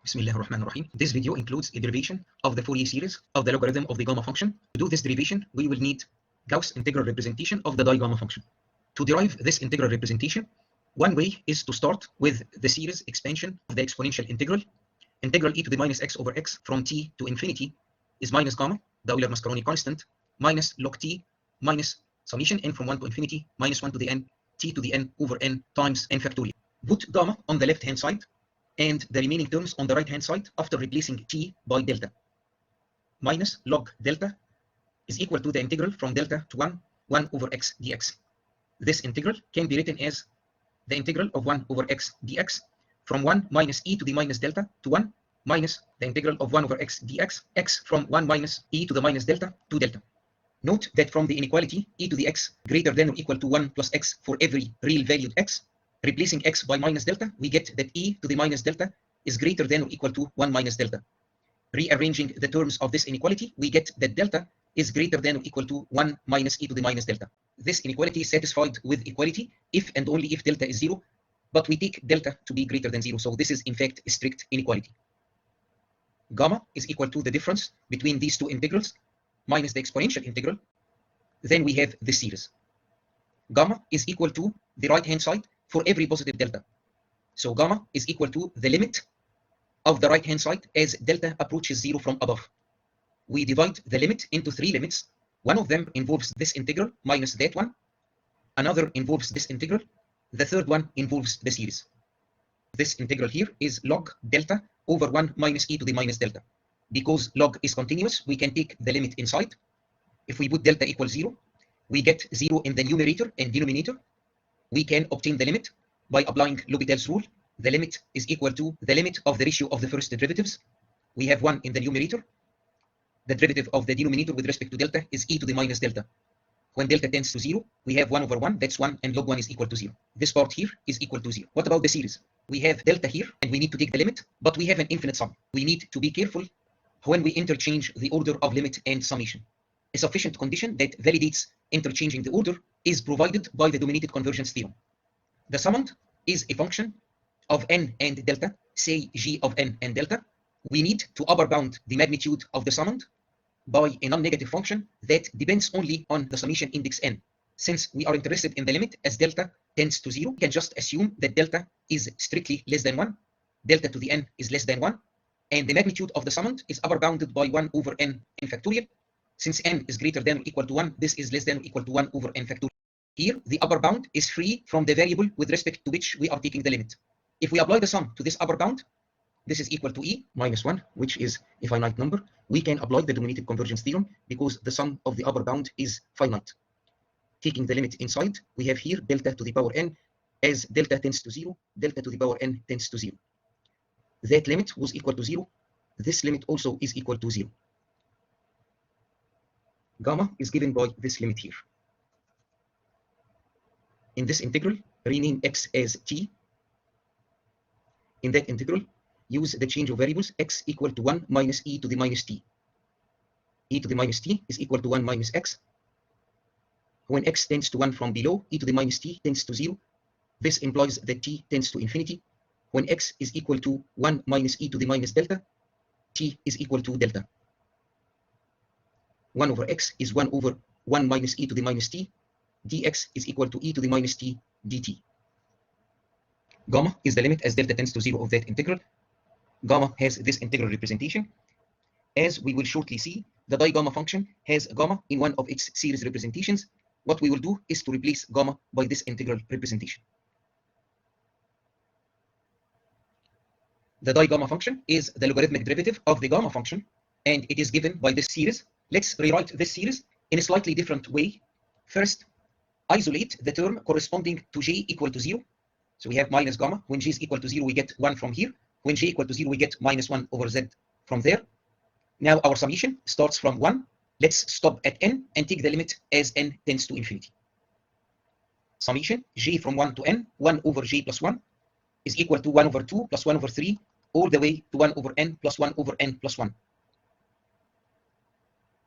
Bismillah ar-Rahman ar-Rahim. This video includes a derivation of the Fourier series of the logarithm of the gamma function. To do this derivation, we will need Gauss integral representation of the Digamma function. To derive this integral representation, one way is to start with the series expansion of the exponential integral. Integral e to the minus x over x from t to infinity is minus gamma, the Euler Mascheroni constant, minus log t minus summation n from 1 to infinity minus 1 to the n t to the n over n times n factorial. Put gamma on the left hand side and the remaining terms on the right hand side after replacing t by delta. Minus log delta is equal to the integral from delta to 1 over x dx. This integral can be written as the integral of 1 over x dx from 1 minus e to the minus delta to 1 minus the integral of 1 over x dx, x from 1 minus e to the minus delta to delta. Note that from the inequality e to the x greater than or equal to 1 plus x for every real valued x, replacing x by minus delta, we get that e to the minus delta is greater than or equal to 1 minus delta. Rearranging the terms of this inequality, we get that delta is greater than or equal to 1 minus e to the minus delta. This inequality is satisfied with equality if and only if delta is 0, but we take delta to be greater than 0, so this is in fact a strict inequality. Gamma is equal to the difference between these two integrals minus the exponential integral. Then we have this series. Gamma is equal to the right hand side for every positive delta. So gamma is equal to the limit of the right hand side as delta approaches 0 from above. We divide the limit into 3 limits. One of them involves this integral minus that one. Another involves this integral. The third one involves the series. This integral here is log delta over 1 minus e to the minus delta. Because log is continuous, we can take the limit inside. If we put delta equals 0, we get 0 in the numerator and denominator. We can obtain the limit by applying L'Hopital's rule. The limit is equal to the limit of the ratio of the first derivatives. We have 1 in the numerator. The derivative of the denominator with respect to delta is e to the minus delta. When delta tends to 0, we have 1 over 1, that's 1, and log 1 is equal to 0. This part here is equal to 0. What about the series? We have delta here, and we need to take the limit, but we have an infinite sum. We need to be careful when we interchange the order of limit and summation. A sufficient condition that validates interchanging the order is provided by the dominated convergence theorem. The summand is a function of n and delta, say g of n and delta. We need to upper bound the magnitude of the summand by a non-negative function that depends only on the summation index n. Since we are interested in the limit as delta tends to 0, we can just assume that delta is strictly less than 1, delta to the n is less than 1, and the magnitude of the summand is upper bounded by 1 over n factorial. Since n is greater than or equal to 1, this is less than or equal to 1 over n factorial. Here, the upper bound is free from the variable with respect to which we are taking the limit. If we apply the sum to this upper bound, this is equal to e minus 1, which is a finite number. We can apply the dominated convergence theorem because the sum of the upper bound is finite. Taking the limit inside, we have here delta to the power n. As delta tends to 0, delta to the power n tends to 0. That limit was equal to 0. This limit also is equal to 0. Gamma is given by this limit here. In this integral, rename x as t. In that integral, use the change of variables x equal to 1 minus e to the minus t. E to the minus t is equal to 1 minus x. When x tends to 1 from below, e to the minus t tends to 0. This implies that t tends to infinity. When x is equal to 1 minus e to the minus delta, t is equal to delta. 1 over x is 1 over 1 minus e to the minus t. Dx is equal to e to the minus t dt. Gamma is the limit as delta tends to 0 of that integral. Gamma has this integral representation. As we will shortly see, the Digamma function has gamma in one of its series representations. What we will do is to replace gamma by this integral representation. The Digamma function is the logarithmic derivative of the gamma function, and it is given by this series. Let's rewrite this series in a slightly different way. First, isolate the term corresponding to j equal to 0. So we have minus gamma. When j is equal to 0, we get 1 from here. When j equal to 0, we get minus 1 over z from there. Now our summation starts from 1. Let's stop at n and take the limit as n tends to infinity. Summation j from 1 to n, 1 over j plus 1 is equal to 1 over 2 plus 1 over 3, all the way to 1 over n plus 1 over n plus 1.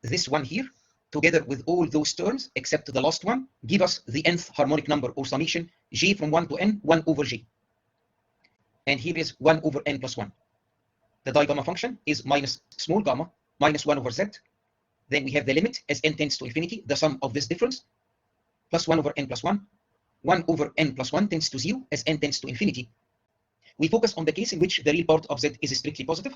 This one here, together with all those terms except the last one, give us the nth harmonic number or summation j from 1 to n, 1 over j. And here is 1 over n plus 1. the Digamma function is minus small gamma minus 1 over z. Then we have the limit as n tends to infinity, the sum of this difference, plus 1 over n plus 1. 1 over n plus 1 tends to 0 as n tends to infinity. We focus on the case in which the real part of z is strictly positive.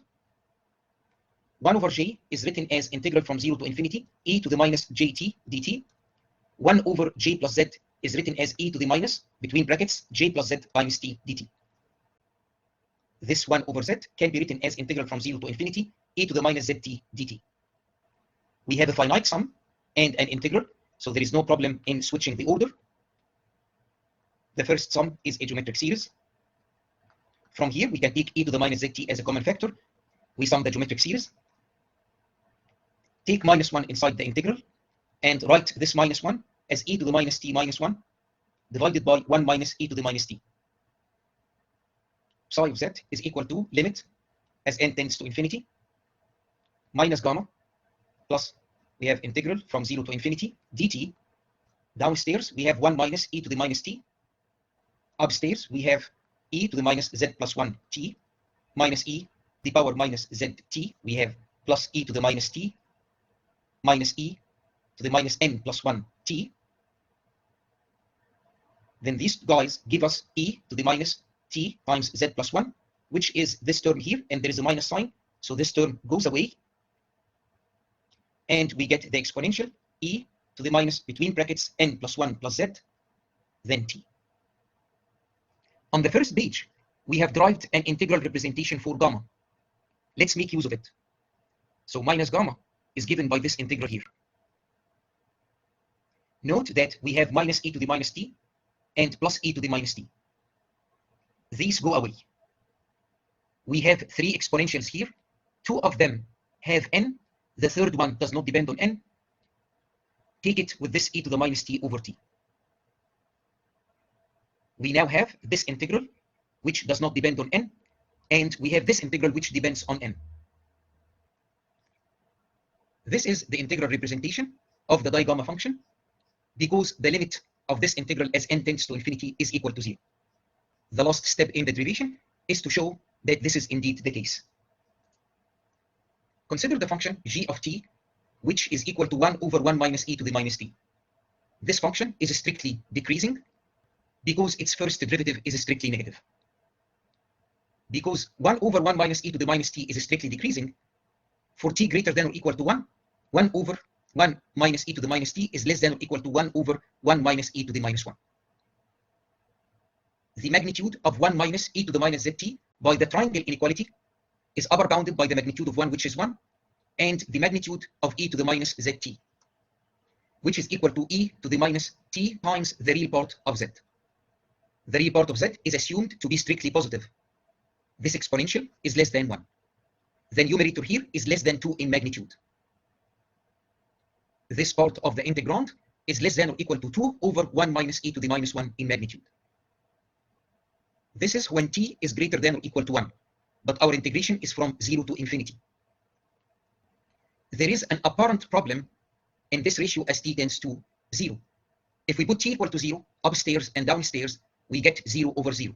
1 over j is written as integral from 0 to infinity e to the minus jt dt. 1 over j plus z is written as e to the minus, between brackets, j plus z times t dt. This 1 over z can be written as integral from 0 to infinity e to the minus zt dt. We have a finite sum and an integral, so there is no problem in switching the order. The first sum is a geometric series. From here, we can take e to the minus zt as a common factor. We sum the geometric series. Take minus 1 inside the integral and write this minus 1 as e to the minus t minus 1 divided by 1 minus e to the minus t. Psi of z is equal to limit as n tends to infinity minus gamma plus we have integral from 0 to infinity dt. Downstairs we have 1 minus e to the minus t. Upstairs we have e to the minus z plus 1 t minus e to the power minus zt. We have plus e to the minus t minus e to the minus n plus 1 t. Then these guys give us e to the minus t times z plus 1, which is this term here, and there is a minus sign, so this term goes away. And we get the exponential e to the minus, between brackets, n plus 1 plus z, then t. On the first page, we have derived an integral representation for gamma. Let's make use of it. So minus gamma is given by this integral here. Note that we have minus e to the minus t and plus e to the minus t. These go away. We have 3 exponentials here. 2 of them have n. The third one does not depend on n. Take it with this e to the minus t over t. We now have this integral, which does not depend on n, and we have this integral which depends on n. This is the integral representation of the Digamma function, because the limit of this integral as n tends to infinity is equal to 0. The last step in the derivation is to show that this is indeed the case. Consider the function g of t, which is equal to 1 over 1 minus e to the minus t. This function is strictly decreasing because its first derivative is strictly negative. Because 1 over 1 minus e to the minus t is strictly decreasing, for t greater than or equal to 1, 1 over 1 minus e to the minus t is less than or equal to 1 over 1 minus e to the minus 1. The magnitude of 1 minus e to the minus zt by the triangle inequality is upper bounded by the magnitude of 1, which is 1, and the magnitude of e to the minus zt, which is equal to e to the minus t times the real part of z. The real part of z is assumed to be strictly positive. This exponential is less than 1. The numerator here is less than 2 in magnitude. This part of the integrand is less than or equal to 2 over 1 minus e to the minus 1 in magnitude. This is when t is greater than or equal to 1, but our integration is from 0 to infinity. There is an apparent problem in this ratio as t tends to 0. If we put t equal to 0 upstairs and downstairs, we get 0 over 0.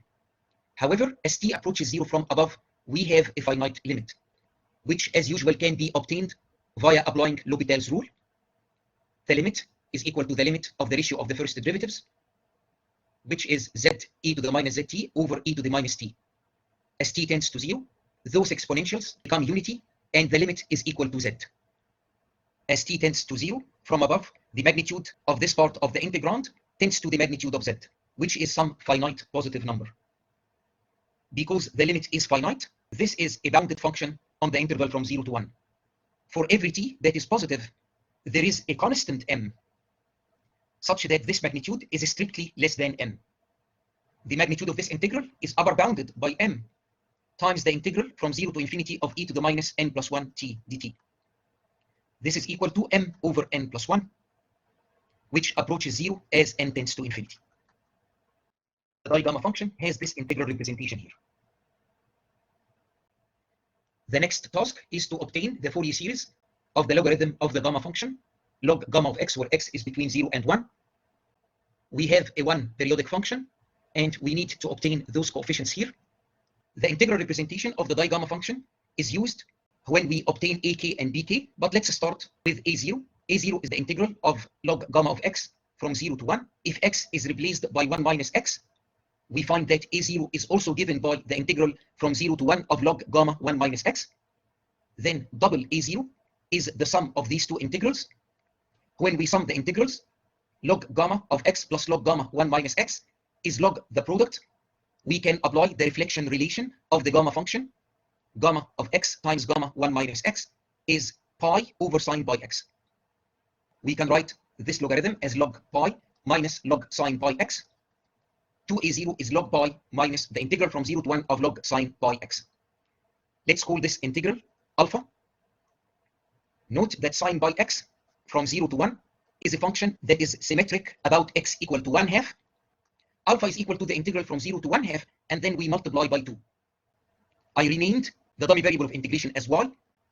However, as t approaches 0 from above, we have a finite limit, which as usual can be obtained via applying L'Hopital's rule. The limit is equal to the limit of the ratio of the first derivatives, which is z e to the minus zt over e to the minus t. As t tends to 0, those exponentials become unity, and the limit is equal to z. As t tends to 0 from above, the magnitude of this part of the integrand tends to the magnitude of z, which is some finite positive number. Because the limit is finite, this is a bounded function on the interval from 0 to 1. For every t that is positive, there is a constant m, such that this magnitude is strictly less than m. The magnitude of this integral is upper bounded by m times the integral from 0 to infinity of e to the minus n plus 1 t dt. This is equal to m over n plus 1, which approaches 0 as n tends to infinity. The Digamma function has this integral representation here. The next task is to obtain the Fourier series of the logarithm of the gamma function, log gamma of x, where x is between 0 and 1. We have a 1 periodic function, and we need to obtain those coefficients here. The integral representation of the Digamma function is used when we obtain AK and BK, but let's start with A0. A0 is the integral of log gamma of x from 0 to 1. If x is replaced by 1 minus x, we find that A0 is also given by the integral from 0 to 1 of log gamma 1 minus x. Then double A0 is the sum of these two integrals. When we sum the integrals, log gamma of x plus log gamma 1 minus x is log the product. We can apply the reflection relation of the gamma function. Gamma of x times gamma 1 minus x is pi over sine pi x. We can write this logarithm as log pi minus log sine pi x. 2a0 is log pi minus the integral from 0 to 1 of log sine pi x. Let's call this integral alpha. Note that sine pi x from 0 to 1 is a function that is symmetric about x equal to 1/2. Alpha is equal to the integral from 0 to 1/2, and then we multiply by 2. I renamed the dummy variable of integration as y.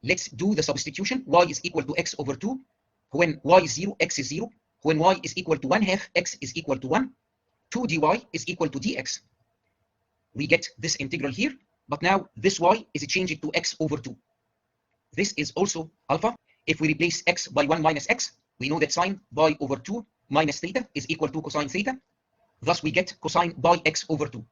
Let's do the substitution. Y is equal to x over 2. When y is 0, x is 0. When y is equal to 1/2, x is equal to 1. 2 dy is equal to dx. We get this integral here, but now this y is changed to x over 2. This is also alpha. If we replace x by 1 minus x, we know that sine pi over 2 minus theta is equal to cosine theta. Thus we get cosine pi x over 2.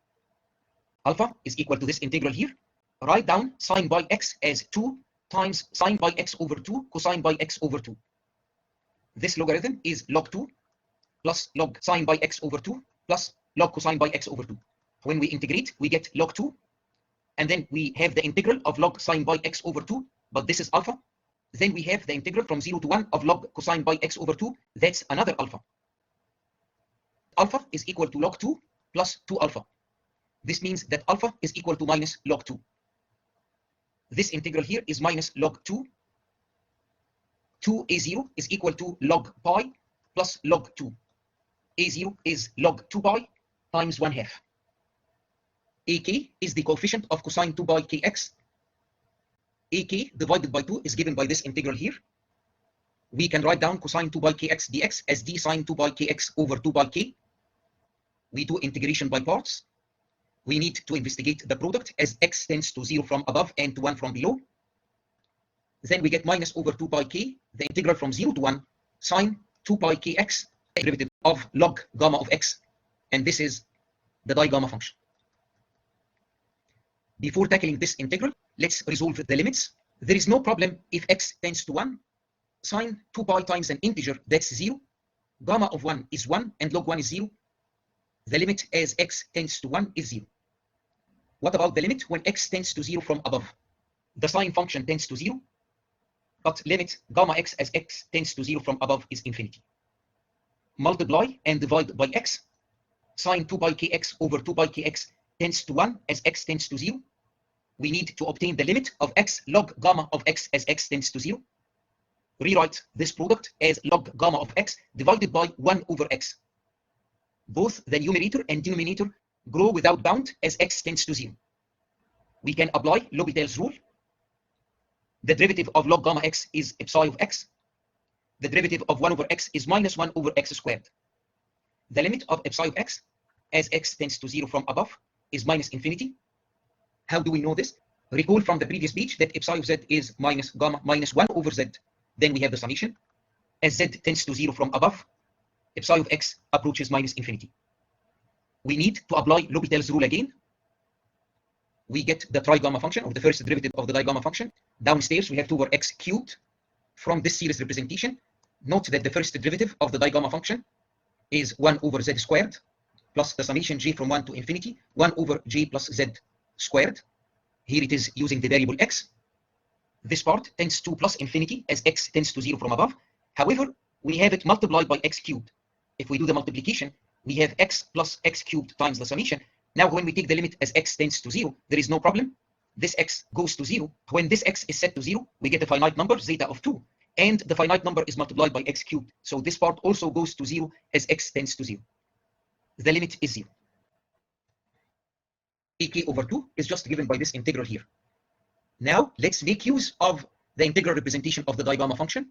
Alpha is equal to this integral here. Write down sine pi x as 2 times sine pi x over 2 cosine pi x over 2. This logarithm is log 2 plus log sine pi x over 2 plus log cosine pi x over 2. When we integrate, we get log 2, and then we have the integral of log sine pi x over 2, but this is alpha. Then we have the integral from 0 to 1 of log cosine pi x over 2. That's another alpha. Alpha is equal to log 2 plus 2 alpha. This means that alpha is equal to minus log 2. This integral here is minus log 2. 2a0 is equal to log pi plus log 2. a0 is log 2 pi times 1/2. ak is the coefficient of cosine 2 pi kx. ak divided by 2 is given by this integral here. We can write down cosine 2 pi kx dx as d sine 2 pi kx over 2 pi k. We do integration by parts. We need to investigate the product as x tends to 0 from above and to 1 from below. Then we get minus over 2 pi k, the integral from 0 to 1, sine 2 pi kx, derivative of log gamma of x. And this is the Digamma function. Before tackling this integral, let's resolve the limits. There is no problem if x tends to 1. Sine 2 pi times an integer, that's 0. Gamma of 1 is 1 and log 1 is 0. The limit as x tends to 1 is 0. What about the limit when x tends to 0 from above? The sine function tends to 0, but limit gamma x as x tends to 0 from above is infinity. Multiply and divide by x. Sine 2 pi kx over 2 pi kx tends to 1 as x tends to 0. We need to obtain the limit of x log gamma of x as x tends to 0. Rewrite this product as log gamma of x divided by 1 over x. Both the numerator and denominator grow without bound as x tends to 0. We can apply L'Hopital's rule. The derivative of log gamma x is psi of x. The derivative of 1 over x is minus 1 over x squared. The limit of psi of x as x tends to 0 from above is minus infinity. How do we know this? Recall from the previous page that psi of z is minus gamma minus 1 over z. Then we have the summation. As z tends to 0 from above, psi of x approaches minus infinity. We need to apply L'Hopital's rule again. We get the trigamma function, or the first derivative of the digamma function. Downstairs we have 2 over x cubed. From this series representation, note that the first derivative of the digamma function is 1 over z squared plus the summation j from 1 to infinity, 1 over j plus z squared. Here it is using the variable x. This part tends to plus infinity as x tends to 0 from above. However, we have it multiplied by x cubed. If we do the multiplication, we have x plus x cubed times the summation. Now when we take the limit as x tends to 0, there is no problem. This x goes to 0. When this x is set to 0, we get a finite number, zeta of 2. And the finite number is multiplied by x cubed. So this part also goes to 0 as x tends to 0. The limit is 0. ak over 2 is just given by this integral here. Now let's make use of the integral representation of the Digamma function.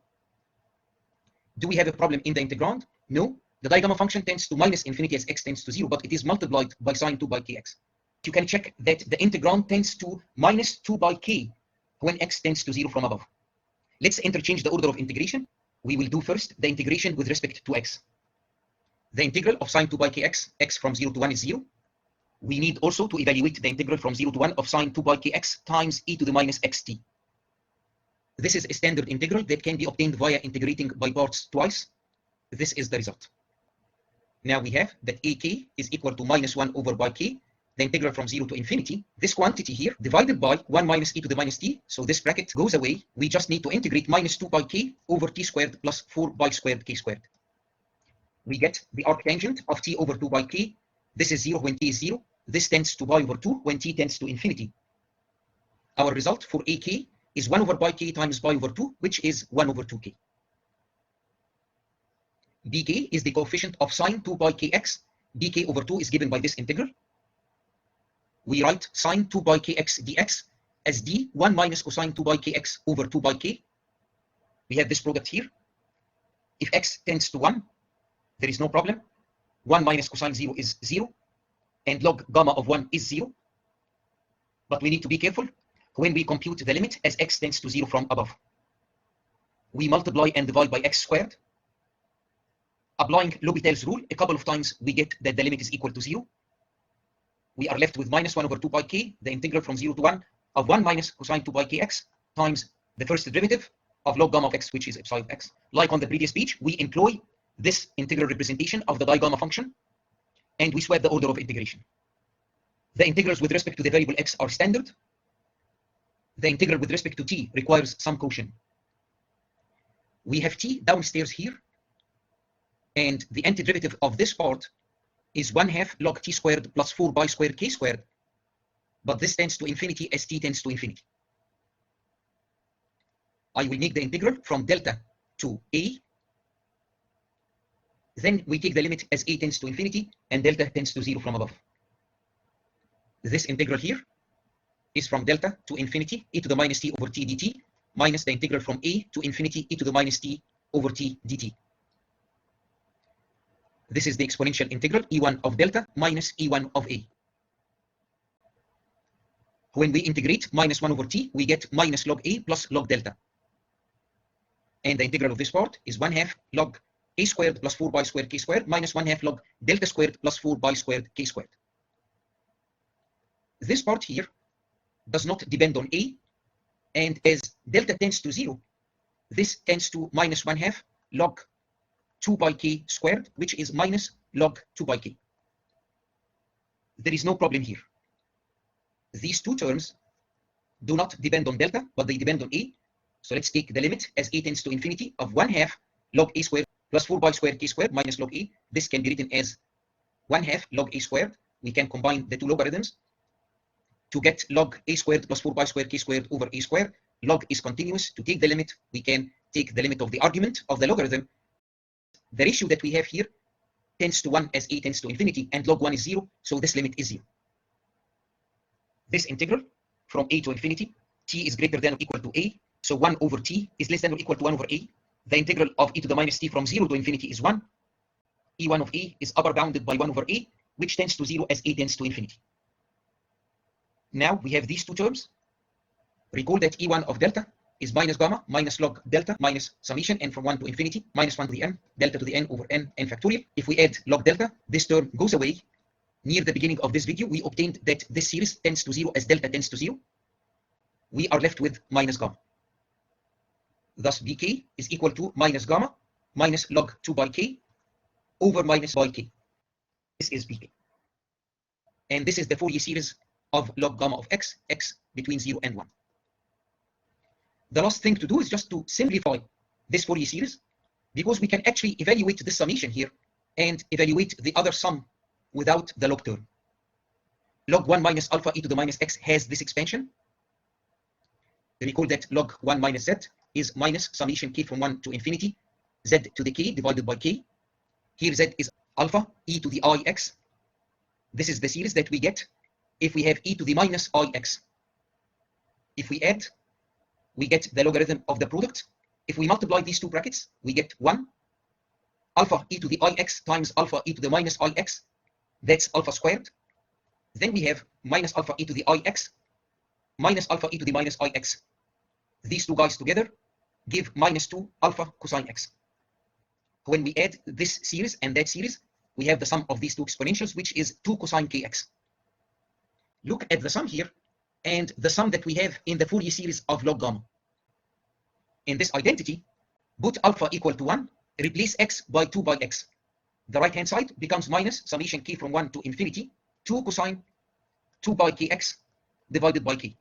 Do we have a problem in the integrand? No. The Digamma function tends to minus infinity as x tends to 0, but it is multiplied by sine 2 by kx. You can check that the integrand tends to minus 2 by k when x tends to 0 from above. Let's interchange the order of integration. We will do first the integration with respect to x. The integral of sine 2 pi kx, x from 0 to 1 is 0. We need also to evaluate the integral from 0 to 1 of sine 2 pi kx times e to the minus xt. This is a standard integral that can be obtained via integrating by parts twice. This is the result. Now we have that ak is equal to minus 1 over pi k, the integral from 0 to infinity. This quantity here divided by 1 minus e to the minus t. So this bracket goes away. We just need to integrate minus 2 pi k over t squared plus 4 pi squared k squared. We get the arctangent of t over 2 pi k. This is 0 when t is 0. This tends to pi over 2 when t tends to infinity. Our result for ak is 1 over pi k times pi over 2, which is 1 over 2k. bk is the coefficient of sine 2 pi kx. bk over 2 is given by this integral. We write sine 2 pi kx dx as d 1 minus cosine 2 pi kx over 2 pi k. We have this product here. If x tends to 1, there is no problem. 1 minus cosine 0 is 0, and log gamma of 1 is 0. But we need to be careful when we compute the limit as x tends to 0 from above. We multiply and divide by x squared. Applying L'Hopital's rule a couple of times, we get that the limit is equal to 0. We are left with minus 1 over 2 pi k, the integral from 0 to 1 of 1 minus cosine 2 pi kx times the first derivative of log gamma of x, which is epsilon of x. Like on the previous page, we employ this integral representation of the Digamma function, and we swap the order of integration. The integrals with respect to the variable x are standard. The integral with respect to t requires some caution. We have t downstairs here, and the antiderivative of this part is 1/2 log t squared plus 4 pi squared k squared, but this tends to infinity as t tends to infinity. I will make the integral from delta to a. Then we take the limit as a tends to infinity and delta tends to 0 from above. This integral here is from delta to infinity e to the minus t over t dt minus the integral from a to infinity e to the minus t over t dt. This is the exponential integral e1 of delta minus e1 of a. When we integrate minus 1 over t, we get minus log a plus log delta. And the integral of this part is 1/2 log a squared plus 4 pi squared k squared minus 1/2 log delta squared plus 4 pi squared k squared. This part here does not depend on a, and as delta tends to 0, this tends to minus 1/2 log 2 pi k squared, which is minus log 2 pi k. There is no problem here. These two terms do not depend on delta, but they depend on a. So let's take the limit as a tends to infinity of 1/2 log a squared plus 4 pi squared k squared minus log a. This can be written as 1/2 log a squared. We can combine the two logarithms to get log a squared plus 4 pi squared k squared over a squared. Log is continuous. To take the limit, we can take the limit of the argument of the logarithm. The ratio that we have here tends to 1 as a tends to infinity, and log 1 is 0, so this limit is 0. This integral from a to infinity, t is greater than or equal to a, so 1 over t is less than or equal to 1 over a. The integral of e to the minus t from 0 to infinity is 1. e1 of a is upper bounded by 1 over a, which tends to 0 as a tends to infinity. Now we have these two terms. Recall that e1 of delta is minus gamma minus log delta minus summation n from 1 to infinity minus 1 to the n delta to the n over n factorial. If we add log delta, this term goes away. Near the beginning of this video, we obtained that this series tends to 0 as delta tends to 0. We are left with minus gamma. Thus bk is equal to minus gamma minus log 2 pi k over minus pi k. This is bk. And this is the Fourier series of log gamma of x, x between 0 and 1. The last thing to do is just to simplify this Fourier series, because we can actually evaluate this summation here and evaluate the other sum without the log term. Log 1 minus alpha e to the minus x has this expansion. Recall that log 1 minus z is minus summation k from 1 to infinity, z to the k divided by k. Here z is alpha e to the ix. This is the series that we get if we have e to the minus ix. If we add, we get the logarithm of the product. If we multiply these two brackets, we get 1 alpha e to the ix times alpha e to the minus ix. That's alpha squared. Then we have minus alpha e to the ix minus alpha e to the minus ix. these two guys together give -2 alpha cosine x. When we add this series and that series, we have the sum of these two exponentials, which is 2 cosine kx. Look at the sum here and the sum that we have in the Fourier series of log gamma. In this identity, put alpha equal to 1, replace x by 2 by x. The right hand side becomes minus summation k from 1 to infinity 2 cosine 2 by kx divided by k.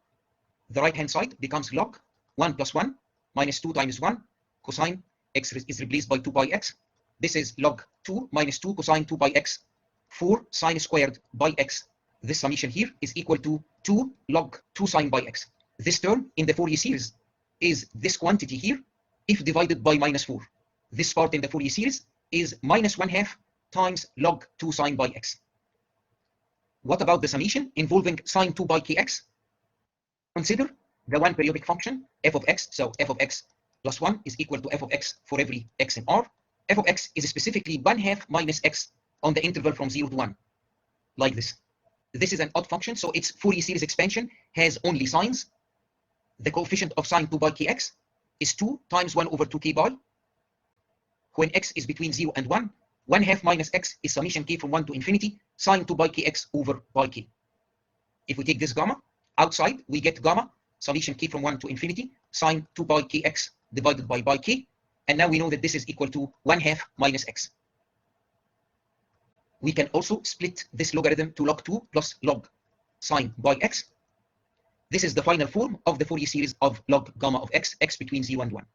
The right hand side becomes log 1 plus 1 minus 2 times 1 cosine x is replaced by 2 by x. This is log 2 minus 2 cosine 2 by x 4 sine squared by x. This summation here is equal to 2 log 2 sine by x. This term in the Fourier series is this quantity here if divided by -4. This part in the Fourier series is -1/2 times log 2 sine by x. What about the summation involving sine 2 by kx? Consider the one periodic function f of x. So f of x plus 1 is equal to f of x for every x in R. F of x is specifically 1/2 minus x on the interval from 0 to 1, like this. This is an odd function, so its Fourier series expansion has only signs. The coefficient of sine 2 by kx is 2 times 1 over 2k pi. When x is between 0 and 1, 1/2 minus x is summation k from 1 to infinity sine 2 by kx over pi k. If we take this gamma outside, we get gamma summation k from 1 to infinity sine 2 by kx divided by pi k. And now we know that this is equal to 1/2 minus x. We can also split this logarithm to log 2 plus log sine by x. This is the final form of the Fourier series of log gamma of x, x between 0 and 1.